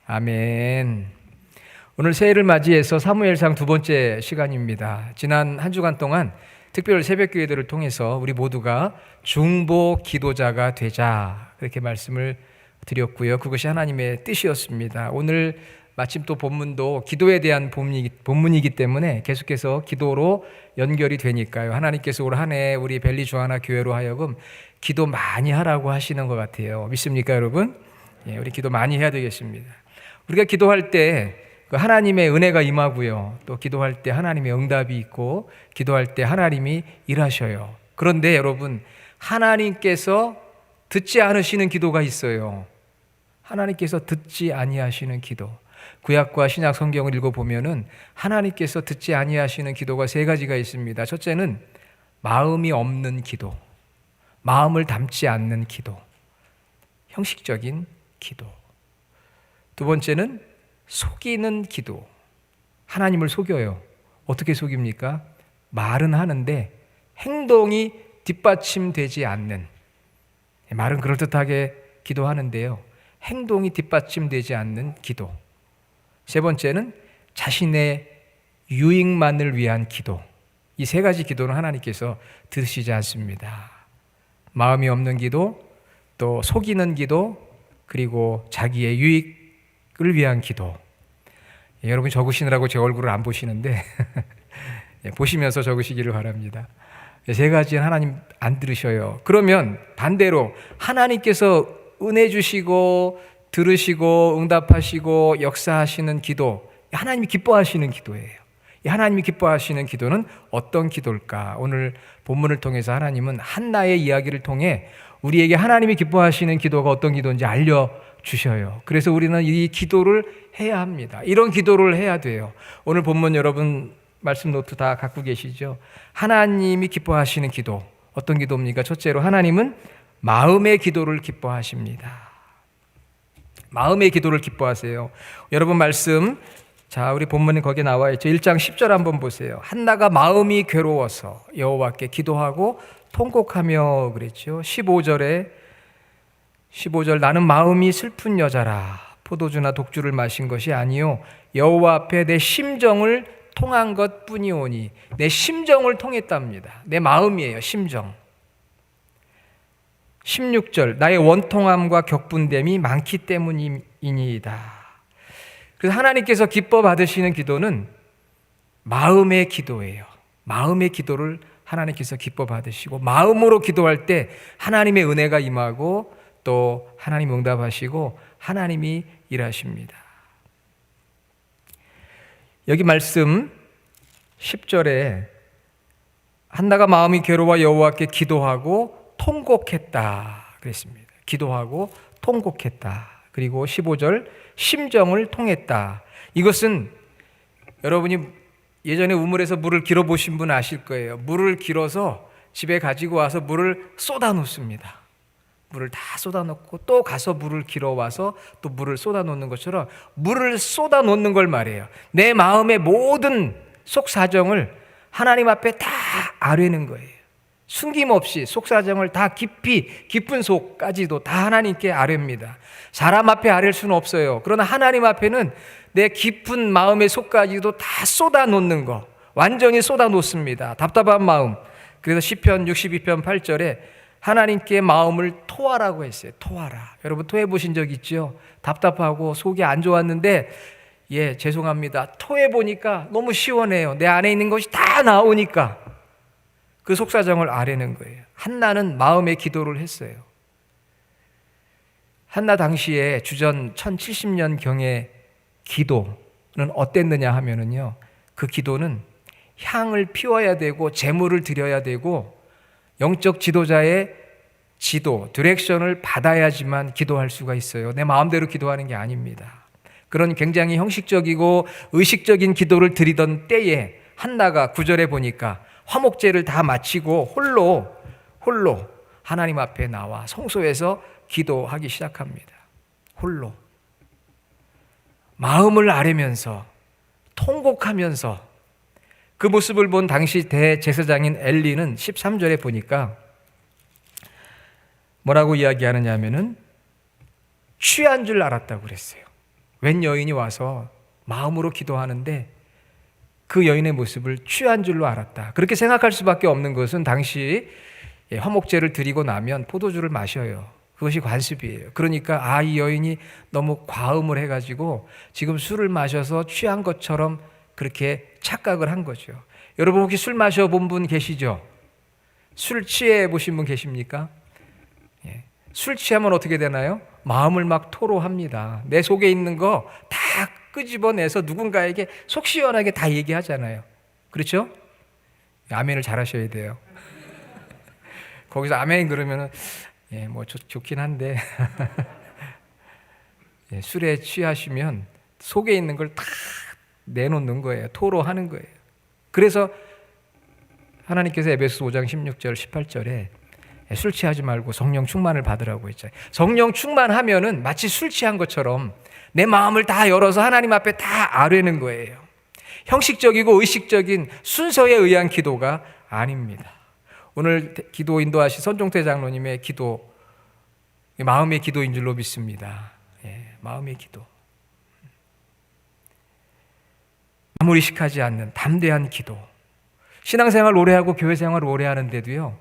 아멘. 오늘 새해를 맞이해서 사무엘상 두 번째 시간입니다. 지난 한 주간 동안 특별 새벽 기회들을 통해서 우리 모두가 중보 기도자가 되자 그렇게 말씀을 드렸고요. 그것이 하나님의 뜻이었습니다. 오늘 마침 또 본문도 기도에 대한 본문이기 때문에 계속해서 기도로 연결이 되니까요. 하나님께서 올 한 해 우리 벨리 주하나 교회로 하여금 기도 많이 하라고 하시는 것 같아요. 믿습니까, 여러분? 예, 우리 기도 많이 해야 되겠습니다. 우리가 기도할 때 하나님의 은혜가 임하고요. 또 기도할 때 하나님의 응답이 있고 기도할 때 하나님이 일하셔요. 그런데 여러분, 하나님께서 듣지 않으시는 기도가 있어요. 하나님께서 듣지 아니하시는 기도. 구약과 신약 성경을 읽어보면은 하나님께서 듣지 아니하시는 기도가 세 가지가 있습니다. 첫째는 마음이 없는 기도, 마음을 담지 않는 기도, 형식적인 기도. 두 번째는 속이는 기도. 하나님을 속여요. 어떻게 속입니까? 말은 하는데 행동이 뒷받침되지 않는, 말은 그럴듯하게 기도하는데요, 행동이 뒷받침되지 않는 기도. 세 번째는 자신의 유익만을 위한 기도. 이 세 가지 기도는 하나님께서 들으시지 않습니다. 마음이 없는 기도, 또 속이는 기도, 그리고 자기의 유익을 위한 기도. 여러분 적으시느라고 제 얼굴을 안 보시는데 보시면서 적으시기를 바랍니다. 세 가지는 하나님 안 들으셔요. 그러면 반대로 하나님께서 은혜 주시고 들으시고 응답하시고 역사하시는 기도, 하나님이 기뻐하시는 기도예요. 하나님이 기뻐하시는 기도는 어떤 기도일까? 오늘 본문을 통해서 하나님은 한나의 이야기를 통해 우리에게 하나님이 기뻐하시는 기도가 어떤 기도인지 알려주셔요. 그래서 우리는 이 기도를 해야 합니다. 이런 기도를 해야 돼요. 오늘 본문 여러분 말씀 노트 다 갖고 계시죠? 하나님이 기뻐하시는 기도, 어떤 기도입니까? 첫째로 하나님은 마음의 기도를 기뻐하십니다. 마음의 기도를 기뻐하세요. 여러분 말씀, 자, 우리 본문에 거기에 나와 있죠. 1장 10절 한번 보세요. 한나가 마음이 괴로워서 여호와께 기도하고 통곡하며 그랬죠. 15절 나는 마음이 슬픈 여자라. 포도주나 독주를 마신 것이 아니요 여호와 앞에 내 심정을 통한 것뿐이오니. 내 심정을 통했답니다. 내 마음이에요, 심정. 16절 나의 원통함과 격분됨이 많기 때문이니이다. 그래서 하나님께서 기뻐 받으시는 기도는 마음의 기도예요. 마음의 기도를 하나님께서 기뻐 받으시고 마음으로 기도할 때 하나님의 은혜가 임하고 또 하나님 응답하시고 하나님이 일하십니다. 여기 말씀 10절에 한나가 마음이 괴로워 여호와께 기도하고 통곡했다 그랬습니다. 기도하고 통곡했다. 그리고 15절 심정을 통했다. 이것은 여러분이 예전에 우물에서 물을 길어 보신 분 아실 거예요. 물을 길어서 집에 가지고 와서 물을 쏟아 놓습니다. 물을 다 쏟아 놓고 또 가서 물을 길어 와서 또 물을 쏟아 놓는 것처럼 물을 쏟아 놓는 걸 말해요. 내 마음의 모든 속사정을 하나님 앞에 다 아뢰는 거예요. 숨김없이 속사정을 다 깊은 속까지도 다 하나님께 아뢰입니다. 사람 앞에 아뢰일 수는 없어요. 그러나 하나님 앞에는 내 깊은 마음의 속까지도 다 쏟아 놓는 거, 완전히 쏟아 놓습니다. 답답한 마음. 그래서 시편 62편 8절에 하나님께 마음을 토하라고 했어요. 토하라. 여러분 토해 보신 적 있죠? 답답하고 속이 안 좋았는데 죄송합니다. 토해 보니까 너무 시원해요. 내 안에 있는 것이 다 나오니까 그 속사정을 아뢰는 거예요. 한나는 마음의 기도를 했어요. 한나 당시에 주전 1070년경의 기도는 어땠느냐 하면은요, 그 기도는 향을 피워야 되고 제물을 드려야 되고 영적 지도자의 지도, 디렉션을 받아야지만 기도할 수가 있어요. 내 마음대로 기도하는 게 아닙니다. 그런 굉장히 형식적이고 의식적인 기도를 드리던 때에 한나가 9절에 보니까 화목제를 다 마치고 홀로 하나님 앞에 나와 성소에서 기도하기 시작합니다. 홀로 마음을 아뢰면서 통곡하면서 그 모습을 본 당시 대제사장인 엘리는 13절에 보니까 뭐라고 이야기하느냐 하면은 취한 줄 알았다고 그랬어요. 웬 여인이 와서 마음으로 기도하는데 그 여인의 모습을 취한 줄로 알았다. 그렇게 생각할 수밖에 없는 것은 당시 화목제를 드리고 나면 포도주를 마셔요. 그것이 관습이에요. 그러니까 이 여인이 너무 과음을 해가지고 지금 술을 마셔서 취한 것처럼 그렇게 착각을 한 거죠. 여러분 혹시 술 마셔본 분 계시죠? 술 취해 보신 분 계십니까? 술 취하면 어떻게 되나요? 마음을 막 토로합니다. 내 속에 있는 거 다 끄집어내서 누군가에게 속 시원하게 다 얘기하잖아요. 그렇죠? 아멘을 잘 하셔야 돼요. 거기서 아멘 그러면은 좋긴 한데 술에 취하시면 속에 있는 걸 다 내놓는 거예요. 토로하는 거예요. 그래서 하나님께서 에베소서 5장 16절 18절에 술 취하지 말고 성령 충만을 받으라고 했잖아요. 성령 충만하면은 마치 술 취한 것처럼 내 마음을 다 열어서 하나님 앞에 다 아뢰는 거예요. 형식적이고 의식적인 순서에 의한 기도가 아닙니다. 오늘 기도 인도하신 선종태 장로님의 기도, 마음의 기도인 줄로 믿습니다. 마음의 기도. 아무리 식하지 않는 담대한 기도. 신앙생활 오래 하고 교회생활 오래 하는데도요,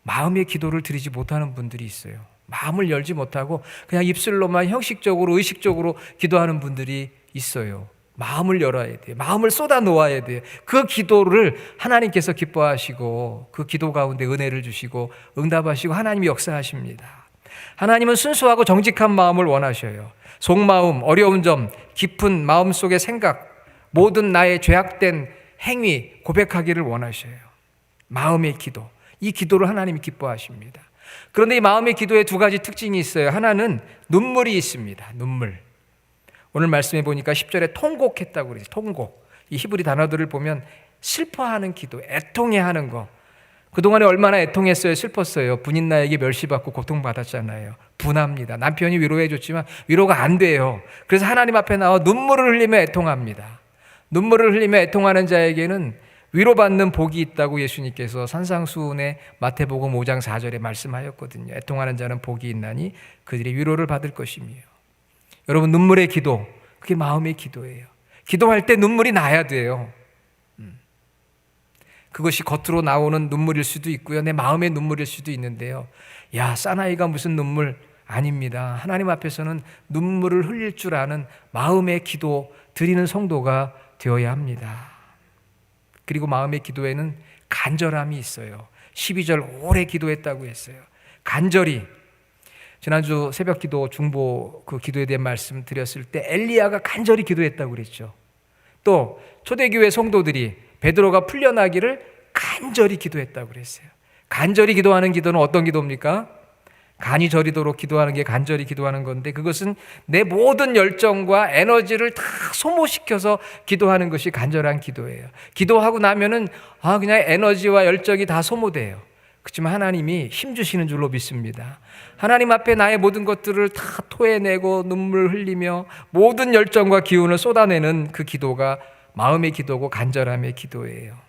마음의 기도를 드리지 못하는 분들이 있어요. 마음을 열지 못하고 그냥 입술로만 형식적으로 의식적으로 기도하는 분들이 있어요. 마음을 열어야 돼요. 마음을 쏟아 놓아야 돼요. 그 기도를 하나님께서 기뻐하시고 그 기도 가운데 은혜를 주시고 응답하시고 하나님이 역사하십니다. 하나님은 순수하고 정직한 마음을 원하셔요. 속마음, 어려운 점, 깊은 마음속의 생각, 모든 나의 죄악된 행위 고백하기를 원하셔요. 마음의 기도, 이 기도를 하나님이 기뻐하십니다. 그런데 이 마음의 기도에 두 가지 특징이 있어요. 하나는 눈물이 있습니다. 눈물. 오늘 말씀해 보니까 10절에 통곡했다고 그러죠. 통곡. 이 히브리 단어들을 보면 슬퍼하는 기도, 애통해하는 거. 그동안에 얼마나 애통했어요, 슬펐어요. 분인 나에게 멸시받고 고통받았잖아요. 분합니다. 남편이 위로해 줬지만 위로가 안 돼요. 그래서 하나님 앞에 나와 눈물을 흘리며 애통합니다. 눈물을 흘리며 애통하는 자에게는 위로받는 복이 있다고 예수님께서 산상수훈의 마태복음 5장 4절에 말씀하였거든요. 애통하는 자는 복이 있나니 그들이 위로를 받을 것이며. 여러분, 눈물의 기도, 그게 마음의 기도예요. 기도할 때 눈물이 나야 돼요. 그것이 겉으로 나오는 눈물일 수도 있고요, 내 마음의 눈물일 수도 있는데요. 사나이가 무슨 눈물? 아닙니다. 하나님 앞에서는 눈물을 흘릴 줄 아는 마음의 기도 드리는 성도가 되어야 합니다. 그리고 마음의 기도에는 간절함이 있어요. 12절 오래 기도했다고 했어요. 간절히. 지난주 새벽 기도 중보 그 기도에 대한 말씀 드렸을 때 엘리야가 간절히 기도했다고 그랬죠. 또 초대교회 성도들이 베드로가 풀려나기를 간절히 기도했다고 그랬어요. 간절히 기도하는 기도는 어떤 기도입니까? 간이 저리도록 기도하는 게 간절히 기도하는 건데, 그것은 내 모든 열정과 에너지를 다 소모시켜서 기도하는 것이 간절한 기도예요. 기도하고 나면은 그냥 에너지와 열정이 다 소모돼요. 그렇지만 하나님이 힘 주시는 줄로 믿습니다. 하나님 앞에 나의 모든 것들을 다 토해내고 눈물 흘리며 모든 열정과 기운을 쏟아내는 그 기도가 마음의 기도고 간절함의 기도예요.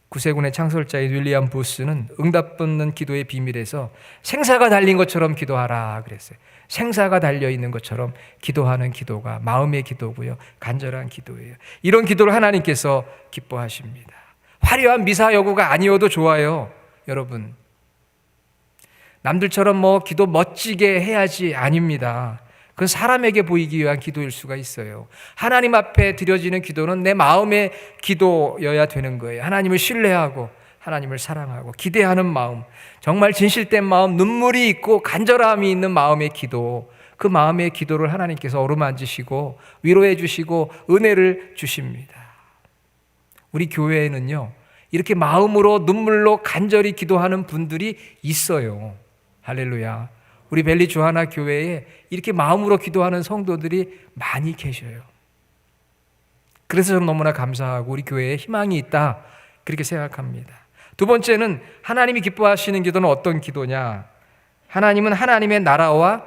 구세군의 창설자인 윌리엄 부스는 응답받는 기도의 비밀에서 생사가 달린 것처럼 기도하라 그랬어요. 생사가 달려있는 것처럼 기도하는 기도가 마음의 기도고요, 간절한 기도예요. 이런 기도를 하나님께서 기뻐하십니다. 화려한 미사 여구가 아니어도 좋아요. 여러분, 남들처럼 기도 멋지게 해야지 아닙니다. 그건 사람에게 보이기 위한 기도일 수가 있어요. 하나님 앞에 드려지는 기도는 내 마음의 기도여야 되는 거예요. 하나님을 신뢰하고 하나님을 사랑하고 기대하는 마음, 정말 진실된 마음, 눈물이 있고 간절함이 있는 마음의 기도, 그 마음의 기도를 하나님께서 어루만지시고 위로해 주시고 은혜를 주십니다. 우리 교회에는요, 이렇게 마음으로 눈물로 간절히 기도하는 분들이 있어요. 할렐루야. 우리 벨리 주하나 교회에 이렇게 마음으로 기도하는 성도들이 많이 계셔요. 그래서 저는 너무나 감사하고 우리 교회에 희망이 있다, 그렇게 생각합니다. 두 번째는 하나님이 기뻐하시는 기도는 어떤 기도냐? 하나님은 하나님의 나라와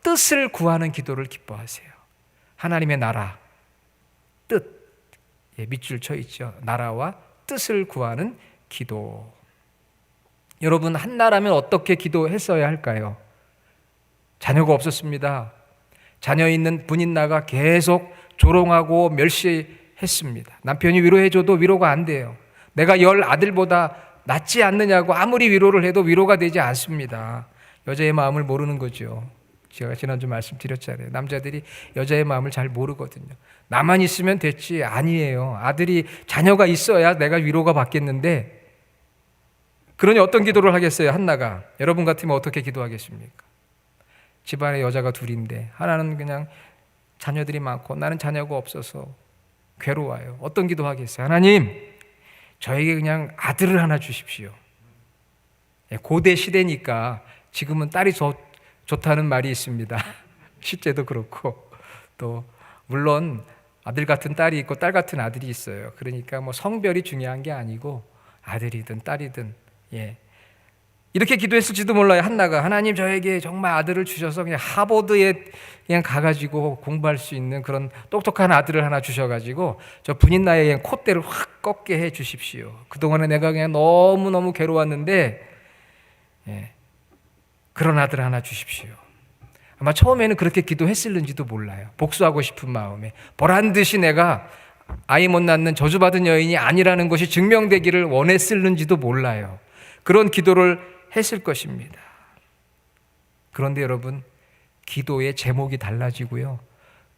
뜻을 구하는 기도를 기뻐하세요. 하나님의 나라, 뜻, 밑줄 쳐 있죠. 나라와 뜻을 구하는 기도. 여러분, 한나라면 어떻게 기도했어야 할까요? 자녀가 없었습니다. 자녀 있는 분인나가 계속 조롱하고 멸시했습니다. 남편이 위로해줘도 위로가 안 돼요. 내가 10 아들보다 낫지 않느냐고 아무리 위로를 해도 위로가 되지 않습니다. 여자의 마음을 모르는 거죠. 제가 지난주 말씀드렸잖아요. 남자들이 여자의 마음을 잘 모르거든요. 나만 있으면 됐지. 아니에요. 아들이 자녀가 있어야 내가 위로가 받겠는데, 그러니 어떤 기도를 하겠어요? 한나가. 여러분 같으면 어떻게 기도하겠습니까? 집안에 여자가 둘인데 하나는 그냥 자녀들이 많고 나는 자녀가 없어서 괴로워요. 어떤 기도하겠어요? 하나님, 저에게 그냥 아들을 하나 주십시오. 고대 시대니까 지금은 딸이 좋다는 말이 있습니다. 실제도 그렇고, 또 물론 아들 같은 딸이 있고 딸 같은 아들이 있어요. 그러니까 뭐 성별이 중요한 게 아니고 아들이든 딸이든, 이렇게 기도했을지도 몰라요. 한나가 하나님 저에게 정말 아들을 주셔서 그냥 하버드에 그냥 가가지고 공부할 수 있는 그런 똑똑한 아들을 하나 주셔가지고 저 분인나의 그냥 콧대를 확 꺾게 해 주십시오. 그동안에 내가 그냥 너무너무 괴로웠는데 그런 아들 하나 주십시오. 아마 처음에는 그렇게 기도했을는지도 몰라요. 복수하고 싶은 마음에 보란듯이 내가 아이 못 낳는 저주받은 여인이 아니라는 것이 증명되기를 원했을는지도 몰라요. 그런 기도를 했을 것입니다. 그런데 여러분, 기도의 제목이 달라지고요,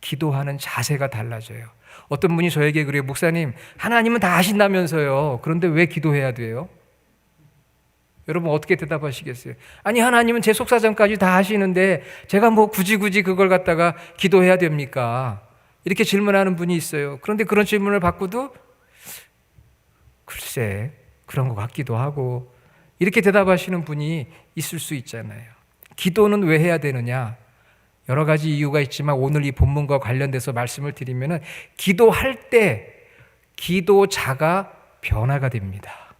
기도하는 자세가 달라져요. 어떤 분이 저에게 그래요. 목사님, 하나님은 다 아신다면서요. 그런데 왜 기도해야 돼요? 여러분 어떻게 대답하시겠어요? 아니, 하나님은 제 속사정까지 다 아시는데 제가 뭐 굳이 그걸 갖다가 기도해야 됩니까? 이렇게 질문하는 분이 있어요. 그런데 그런 질문을 받고도 글쎄 그런 것 같기도 하고, 이렇게 대답하시는 분이 있을 수 있잖아요. 기도는 왜 해야 되느냐? 여러 가지 이유가 있지만 오늘 이 본문과 관련돼서 말씀을 드리면은, 기도할 때 기도자가 변화가 됩니다.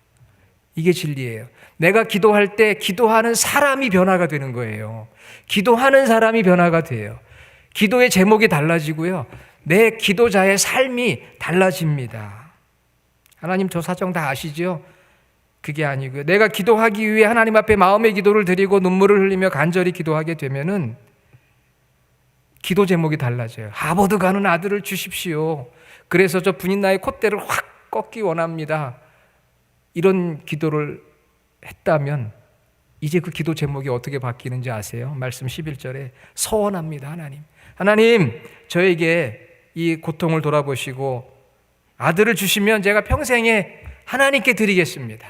이게 진리예요. 내가 기도할 때 기도하는 사람이 변화가 되는 거예요. 기도하는 사람이 변화가 돼요. 기도의 제목이 달라지고요, 내 기도자의 삶이 달라집니다. 하나님 저 사정 다 아시죠? 그게 아니고요, 내가 기도하기 위해 하나님 앞에 마음의 기도를 드리고 눈물을 흘리며 간절히 기도하게 되면은 기도 제목이 달라져요. 하버드 가는 아들을 주십시오. 그래서 저 분인나의 콧대를 확 꺾기 원합니다. 이런 기도를 했다면 이제 그 기도 제목이 어떻게 바뀌는지 아세요? 말씀 11절에 서원합니다. 하나님 저에게 이 고통을 돌아보시고 아들을 주시면 제가 평생에 하나님께 드리겠습니다.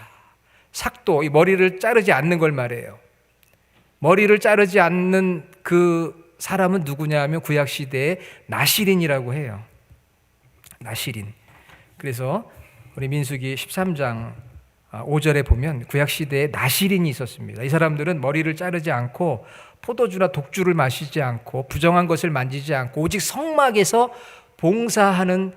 삭도, 이 머리를 자르지 않는 걸 말해요. 머리를 자르지 않는 그 사람은 누구냐 하면 구약시대의 나시린이라고 해요. 나시린. 그래서 우리 민수기 13장 5절에 보면 구약시대에 나시린이 있었습니다. 이 사람들은 머리를 자르지 않고 포도주나 독주를 마시지 않고 부정한 것을 만지지 않고 오직 성막에서 봉사하는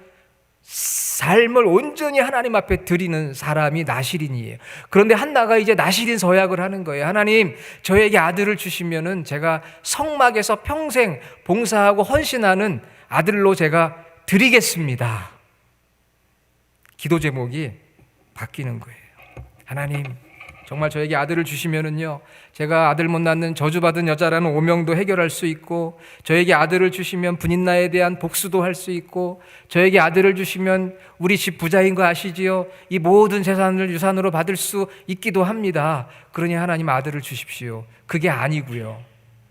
삶을 온전히 하나님 앞에 드리는 사람이 나시린이에요. 그런데 한나가 이제 나시린 서약을 하는 거예요. 하나님 저에게 아들을 주시면은 제가 성막에서 평생 봉사하고 헌신하는 아들로 제가 드리겠습니다. 기도 제목이 바뀌는 거예요. 하나님 정말 저에게 아들을 주시면은요, 제가 아들 못 낳는 저주받은 여자라는 오명도 해결할 수 있고, 저에게 아들을 주시면 분인나에 대한 복수도 할 수 있고, 저에게 아들을 주시면 우리 집 부자인 거 아시지요? 이 모든 재산을 유산으로 받을 수 있기도 합니다. 그러니 하나님 아들을 주십시오. 그게 아니고요,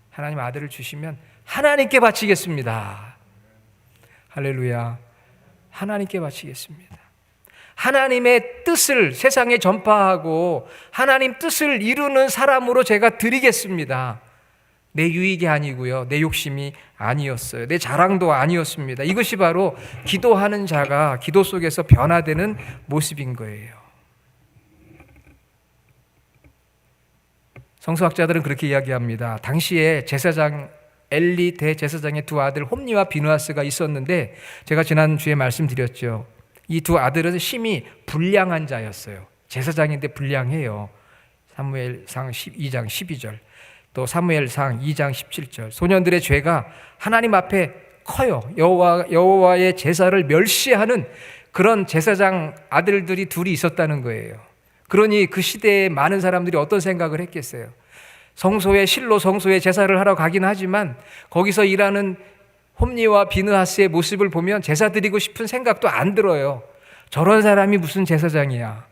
하나님 아들을 주시면 하나님께 바치겠습니다. 할렐루야. 하나님께 바치겠습니다. 하나님의 뜻을 세상에 전파하고 하나님 뜻을 이루는 사람으로 제가 드리겠습니다. 내 유익이 아니고요, 내 욕심이 아니었어요. 내 자랑도 아니었습니다. 이것이 바로 기도하는 자가 기도 속에서 변화되는 모습인 거예요. 성서학자들은 그렇게 이야기합니다. 당시에 제사장 엘리 대제사장의 두 아들 홈니와 비느하스가 있었는데, 제가 지난주에 말씀드렸죠. 이 두 아들은 심히 불량한 자였어요. 제사장인데 불량해요. 사무엘상 2장 12절, 또 사무엘상 2장 17절. 소년들의 죄가 하나님 앞에 커요. 여호와의 제사를 멸시하는 그런 제사장 아들들이 둘이 있었다는 거예요. 그러니 그 시대에 많은 사람들이 어떤 생각을 했겠어요? 성소에, 실로 성소에 제사를 하러 가긴 하지만 거기서 일하는 홈리와 비느하스의 모습을 보면 제사 드리고 싶은 생각도 안 들어요. 저런 사람이 무슨 제사장이야.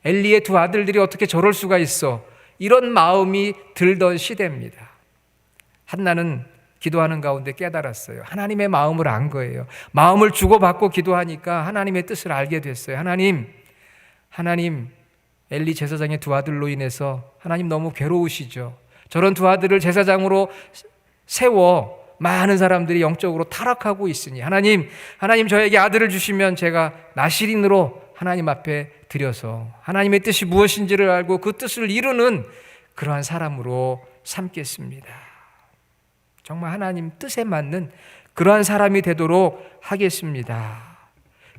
엘리의 두 아들들이 어떻게 저럴 수가 있어. 이런 마음이 들던 시대입니다. 한나는 기도하는 가운데 깨달았어요. 하나님의 마음을 안 거예요. 마음을 주고받고 기도하니까 하나님의 뜻을 알게 됐어요. 하나님, 엘리 제사장의 두 아들로 인해서 하나님 너무 괴로우시죠. 저런 두 아들을 제사장으로 세워 많은 사람들이 영적으로 타락하고 있으니 하나님 저에게 아들을 주시면 제가 나실인으로 하나님 앞에 드려서 하나님의 뜻이 무엇인지를 알고 그 뜻을 이루는 그러한 사람으로 삼겠습니다. 정말 하나님 뜻에 맞는 그러한 사람이 되도록 하겠습니다.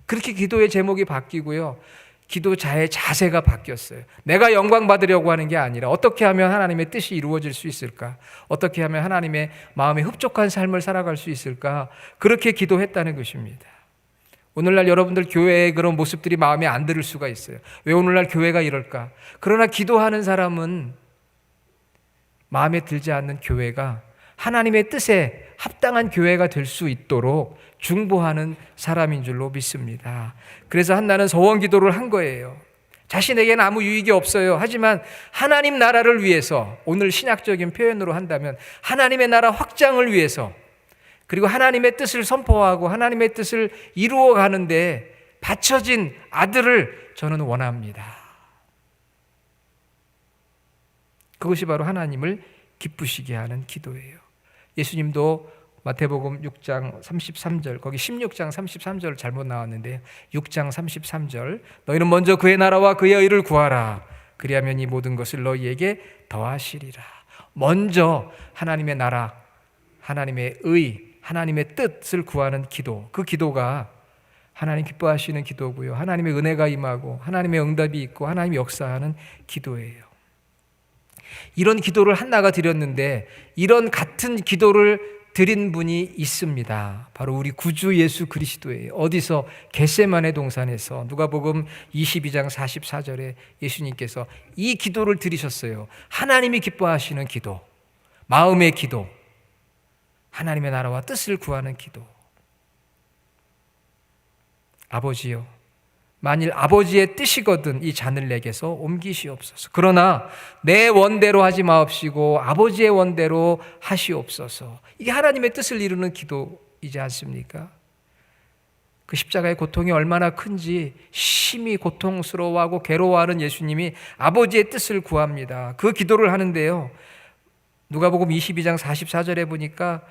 그렇게 기도의 제목이 바뀌고요. 기도자의 자세가 바뀌었어요. 내가 영광 받으려고 하는 게 아니라 어떻게 하면 하나님의 뜻이 이루어질 수 있을까? 어떻게 하면 하나님의 마음에 흡족한 삶을 살아갈 수 있을까? 그렇게 기도했다는 것입니다. 오늘날 여러분들 교회의 그런 모습들이 마음에 안 들을 수가 있어요. 왜 오늘날 교회가 이럴까? 그러나 기도하는 사람은 마음에 들지 않는 교회가 하나님의 뜻에 합당한 교회가 될 수 있도록 중보하는 사람인 줄로 믿습니다. 그래서 한나는 서원 기도를 한 거예요. 자신에게는 아무 유익이 없어요. 하지만 하나님 나라를 위해서, 오늘 신약적인 표현으로 한다면 하나님의 나라 확장을 위해서, 그리고 하나님의 뜻을 선포하고 하나님의 뜻을 이루어 가는데 바쳐진 아들을 저는 원합니다. 그것이 바로 하나님을 기쁘시게 하는 기도예요. 예수님도 마태복음 6장 33절, 거기 16장 33절 잘못 나왔는데 6장 33절, 너희는 먼저 그의 나라와 그의 의를 구하라. 그리하면 이 모든 것을 너희에게 더하시리라. 먼저 하나님의 나라, 하나님의 의, 하나님의 뜻을 구하는 기도, 그 기도가 하나님 기뻐하시는 기도고요. 하나님의 은혜가 임하고 하나님의 응답이 있고 하나님이 역사하는 기도예요. 이런 기도를 한나가 드렸는데 이런 같은 기도를 드린 분이 있습니다. 바로 우리 구주 예수 그리스도예요. 어디서? 겟세마네 동산에서. 누가복음 22장 44절에 예수님께서 이 기도를 드리셨어요. 하나님이 기뻐하시는 기도, 마음의 기도, 하나님의 나라와 뜻을 구하는 기도. 아버지요, 만일 아버지의 뜻이거든 이 잔을 내게서 옮기시옵소서. 그러나 내 원대로 하지 마옵시고 아버지의 원대로 하시옵소서. 이게 하나님의 뜻을 이루는 기도이지 않습니까? 그 십자가의 고통이 얼마나 큰지 심히 고통스러워하고 괴로워하는 예수님이 아버지의 뜻을 구합니다. 그 기도를 하는데요, 누가복음 22장 44절에 보니까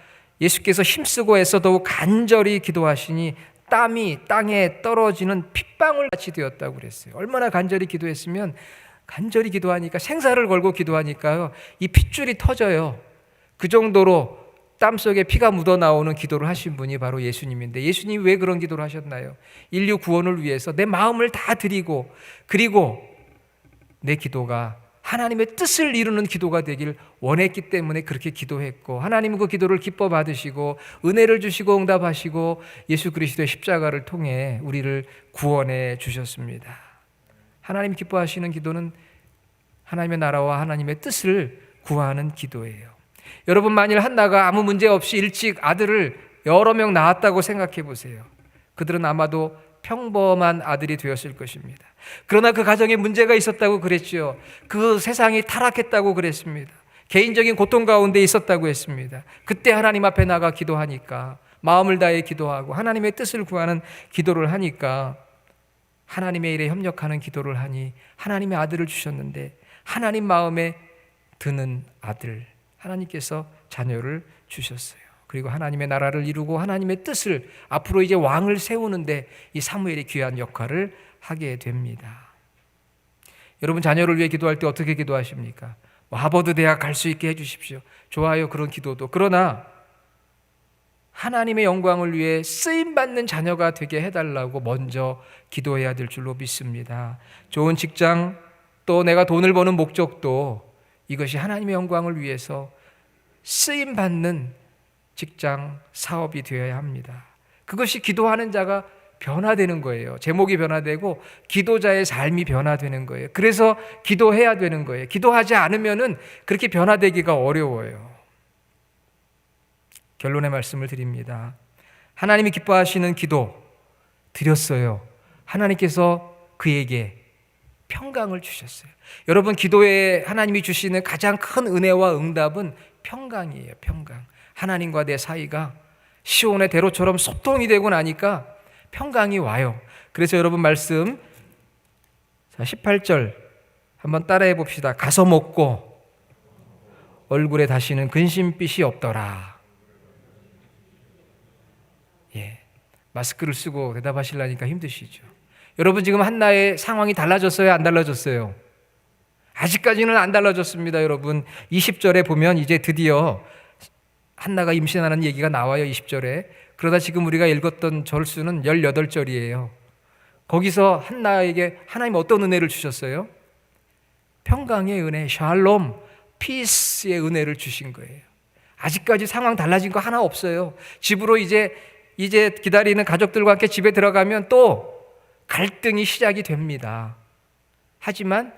예수께서 힘쓰고 애써 더욱 간절히 기도하시니 땀이 땅에 떨어지는 핏방울 같이 되었다고 그랬어요. 얼마나 간절히 기도했으면, 간절히 기도하니까, 생사를 걸고 기도하니까요, 이 핏줄이 터져요. 그 정도로 땀 속에 피가 묻어 나오는 기도를 하신 분이 바로 예수님인데, 예수님이 왜 그런 기도를 하셨나요? 인류 구원을 위해서 내 마음을 다 드리고, 그리고 내 기도가 하나님의 뜻을 이루는 기도가 되길 원했기 때문에 그렇게 기도했고, 하나님은 그 기도를 기뻐 받으시고 은혜를 주시고 응답하시고 예수 그리스도의 십자가를 통해 우리를 구원해 주셨습니다. 하나님 기뻐하시는 기도는 하나님의 나라와 하나님의 뜻을 구하는 기도예요. 여러분, 만일 한나가 아무 문제 없이 일찍 아들을 여러 명 낳았다고 생각해 보세요. 그들은 아마도 평범한 아들이 되었을 것입니다. 그러나 그 가정에 문제가 있었다고 그랬지요. 그 세상이 타락했다고 그랬습니다. 개인적인 고통 가운데 있었다고 했습니다. 그때 하나님 앞에 나가 기도하니까, 마음을 다해 기도하고 하나님의 뜻을 구하는 기도를 하니까, 하나님의 일에 협력하는 기도를 하니 하나님의 아들을 주셨는데, 하나님 마음에 드는 아들, 하나님께서 자녀를 주셨어요. 그리고 하나님의 나라를 이루고 하나님의 뜻을, 앞으로 이제 왕을 세우는데 이 사무엘이 귀한 역할을 하게 됩니다. 여러분, 자녀를 위해 기도할 때 어떻게 기도하십니까? 하버드 대학 갈 수 있게 해주십시오. 좋아요, 그런 기도도. 그러나 하나님의 영광을 위해 쓰임받는 자녀가 되게 해달라고 먼저 기도해야 될 줄로 믿습니다. 좋은 직장, 또 내가 돈을 버는 목적도 이것이 하나님의 영광을 위해서 쓰임받는 직장, 사업이 되어야 합니다. 그것이 기도하는 자가 변화되는 거예요. 제목이 변화되고 기도자의 삶이 변화되는 거예요. 그래서 기도해야 되는 거예요. 기도하지 않으면은 그렇게 변화되기가 어려워요. 결론의 말씀을 드립니다. 하나님이 기뻐하시는 기도 드렸어요. 하나님께서 그에게 평강을 주셨어요. 여러분, 기도에 하나님이 주시는 가장 큰 은혜와 응답은 평강이에요. 평강. 하나님과 내 사이가 시온의 대로처럼 소통이 되고 나니까 평강이 와요. 그래서 여러분 말씀 18절 한번 따라해 봅시다. 가서 먹고 얼굴에 다시는 근심빛이 없더라. 예, 마스크를 쓰고 대답하시려니까 힘드시죠. 여러분, 지금 한나의 상황이 달라졌어요? 안 달라졌어요? 아직까지는 안 달라졌습니다. 여러분, 20절에 보면 이제 드디어 한나가 임신하는 얘기가 나와요. 20절에. 그러다 지금 우리가 읽었던 절수는 18절이에요. 거기서 한나에게 하나님 어떤 은혜를 주셨어요? 평강의 은혜, 샬롬, 피스의 은혜를 주신 거예요. 아직까지 상황 달라진 거 하나 없어요. 집으로 이제 기다리는 가족들과 함께 집에 들어가면 또 갈등이 시작이 됩니다. 하지만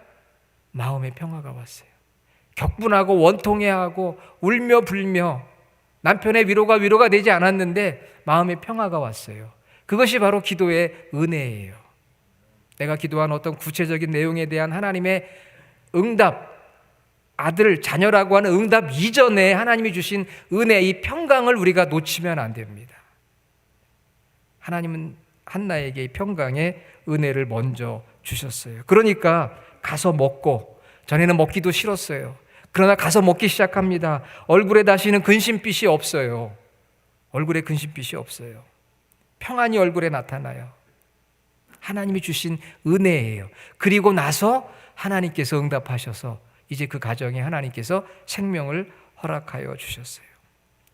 마음의 평화가 왔어요. 격분하고 원통해하고 울며 불며 남편의 위로가 되지 않았는데 마음의 평화가 왔어요. 그것이 바로 기도의 은혜예요. 내가 기도한 어떤 구체적인 내용에 대한 하나님의 응답, 아들, 자녀라고 하는 응답 이전에 하나님이 주신 은혜, 이 평강을 우리가 놓치면 안 됩니다. 하나님은 한나에게 이 평강의 은혜를 먼저 주셨어요. 그러니까 가서 먹고, 전에는 먹기도 싫었어요. 그러나 가서 먹기 시작합니다. 얼굴에 다시는 근심빛이 없어요. 얼굴에 근심빛이 없어요. 평안이 얼굴에 나타나요. 하나님이 주신 은혜예요. 그리고 나서 하나님께서 응답하셔서 이제 그 가정에 하나님께서 생명을 허락하여 주셨어요.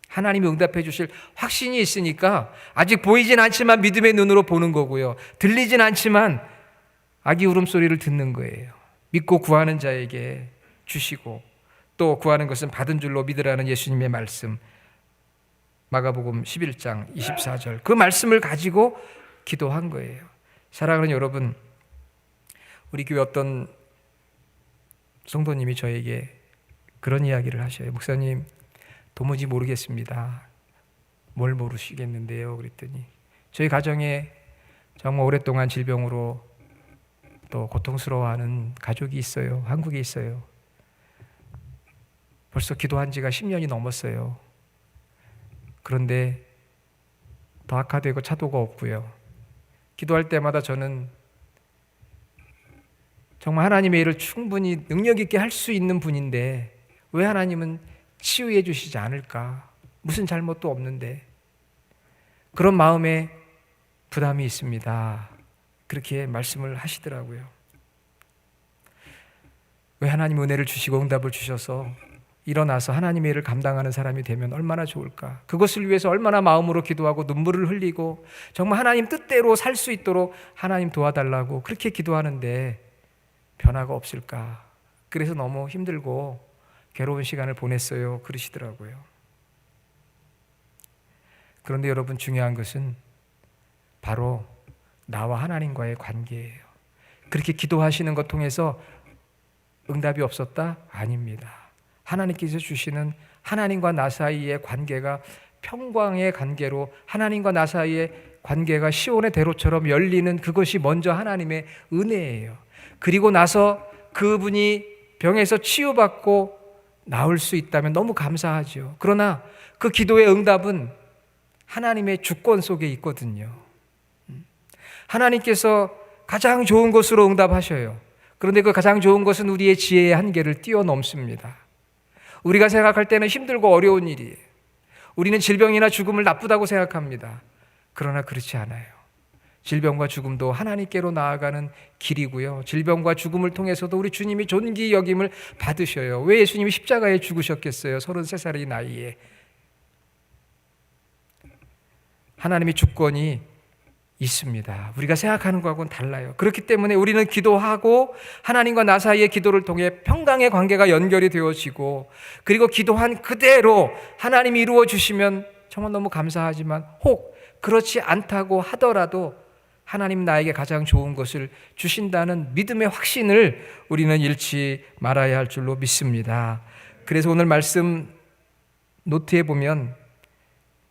하나님이 응답해 주실 확신이 있으니까 아직 보이진 않지만 믿음의 눈으로 보는 거고요. 들리진 않지만 아기 울음소리를 듣는 거예요. 믿고 구하는 자에게 주시고 또 구하는 것은 받은 줄로 믿으라는 예수님의 말씀, 마가복음 11장 24절, 그 말씀을 가지고 기도한 거예요. 사랑하는 여러분, 우리 교회 어떤 성도님이 저에게 그런 이야기를 하셔요. 목사님, 도무지 모르겠습니다. 뭘 모르시겠는데요? 그랬더니 저희 가정에 정말 오랫동안 질병으로 또 고통스러워하는 가족이 있어요. 한국에 있어요. 벌써 기도한 지가 10년이 넘었어요. 그런데 더 악화되고 차도가 없고요. 기도할 때마다 저는 정말 하나님의 일을 충분히 능력 있게 할 수 있는 분인데 왜 하나님은 치유해 주시지 않을까? 무슨 잘못도 없는데. 그런 마음에 부담이 있습니다. 그렇게 말씀을 하시더라고요. 왜 하나님 은혜를 주시고 응답을 주셔서 일어나서 하나님의 일을 감당하는 사람이 되면 얼마나 좋을까? 그것을 위해서 얼마나 마음으로 기도하고 눈물을 흘리고 정말 하나님 뜻대로 살 수 있도록 하나님 도와달라고 그렇게 기도하는데 변화가 없을까? 그래서 너무 힘들고 괴로운 시간을 보냈어요. 그러시더라고요. 그런데 여러분, 중요한 것은 바로 나와 하나님과의 관계예요. 그렇게 기도하시는 것 통해서 응답이 없었다? 아닙니다. 하나님께서 주시는 하나님과 나 사이의 관계가 평강의 관계로, 하나님과 나 사이의 관계가 시온의 대로처럼 열리는 그것이 먼저 하나님의 은혜예요. 그리고 나서 그분이 병에서 치유받고 나올 수 있다면 너무 감사하죠. 그러나 그 기도의 응답은 하나님의 주권 속에 있거든요. 하나님께서 가장 좋은 것으로 응답하셔요. 그런데 그 가장 좋은 것은 우리의 지혜의 한계를 뛰어넘습니다. 우리가 생각할 때는 힘들고 어려운 일이에요. 우리는 질병이나 죽음을 나쁘다고 생각합니다. 그러나 그렇지 않아요. 질병과 죽음도 하나님께로 나아가는 길이고요. 질병과 죽음을 통해서도 우리 주님이 존귀 여김을 받으셔요. 왜 예수님이 십자가에 죽으셨겠어요? 33살의 나이에. 하나님의 주권이 있습니다. 우리가 생각하는 것하고는 달라요. 그렇기 때문에 우리는 기도하고 하나님과 나 사이의 기도를 통해 평강의 관계가 연결이 되어지고, 그리고 기도한 그대로 하나님이 이루어 주시면 정말 너무 감사하지만, 혹 그렇지 않다고 하더라도 하나님 나에게 가장 좋은 것을 주신다는 믿음의 확신을 우리는 잃지 말아야 할 줄로 믿습니다. 그래서 오늘 말씀 노트에 보면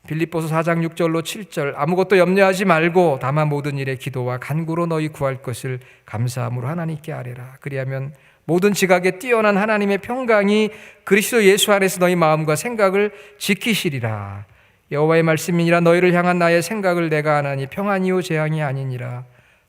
빌립보서 4장 6절로 7절 아무것도 염려하지 말고 다만 모든 일에 기도와 간구로 너희 구할 것을 감사함으로 하나님께 아뢰라. 그리하면 모든 지각에 뛰어난 하나님의 평강이 그리스도 예수 안에서 너희 마음과 생각을 지키시리라. 여호와의 말씀이니라. 너희를 향한 나의 생각을 내가 아나니 평안이요 재앙이 아니니라.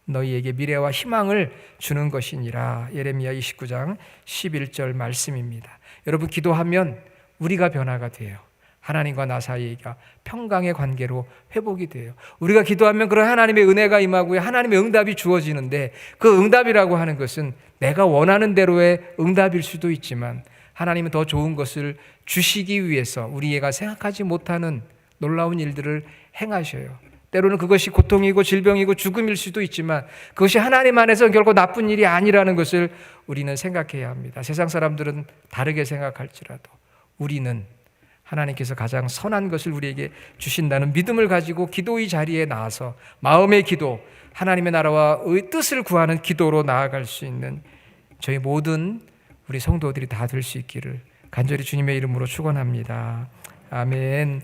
너희에게 미래와 희망을 주는 것이니라. 예레미야 29장 11절 말씀입니다. 여러분, 기도하면 우리가 변화가 돼요. 하나님과 나 사이가 평강의 관계로 회복이 돼요. 우리가 기도하면 그런 하나님의 은혜가 임하고요, 하나님의 응답이 주어지는데, 그 응답이라고 하는 것은 내가 원하는 대로의 응답일 수도 있지만 하나님은 더 좋은 것을 주시기 위해서 우리가 생각하지 못하는 놀라운 일들을 행하셔요. 때로는 그것이 고통이고 질병이고 죽음일 수도 있지만 그것이 하나님 안에서 결코 나쁜 일이 아니라는 것을 우리는 생각해야 합니다. 세상 사람들은 다르게 생각할지라도 우리는 하나님께서 가장 선한 것을 우리에게 주신다는 믿음을 가지고 기도의 자리에 나와서 마음의 기도, 하나님의 나라와 뜻을 구하는 기도로 나아갈 수 있는 저희 모든 우리 성도들이 다 될 수 있기를 간절히 주님의 이름으로 축원합니다. 아멘.